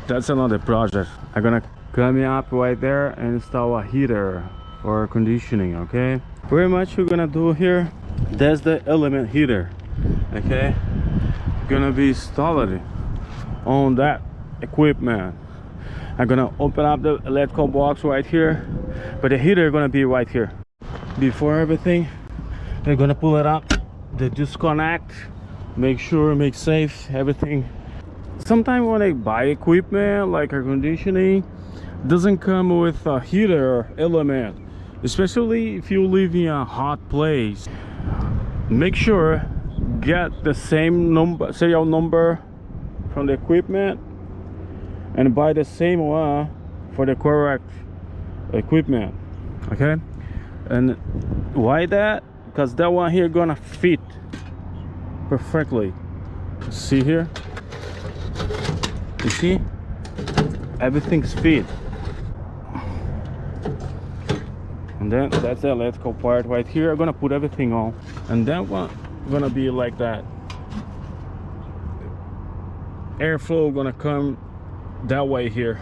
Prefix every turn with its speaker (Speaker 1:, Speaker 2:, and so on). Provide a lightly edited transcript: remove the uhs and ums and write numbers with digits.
Speaker 1: That's another project. I'm gonna come up right there and install a heater for conditioning. Okay, pretty much we're gonna do here, that's the element heater. Okay, gonna be installed on that equipment. I'm gonna open up the electrical box right here, but the heater gonna be right here. Before everything, we're gonna pull it up, the disconnect, make sure, make safe everything. Sometimes when I buy equipment like air conditioning, doesn't come with a heater element, especially if you live in a hot place. Make sure get the same number, serial number from the equipment, and buy the same one for the correct equipment. Okay, and why that? Because that one here gonna fit perfectly. See here, you see everything's fit. And then that's the electrical part right here. I'm gonna put everything on, and that one gonna be like that. Airflow gonna come that way here.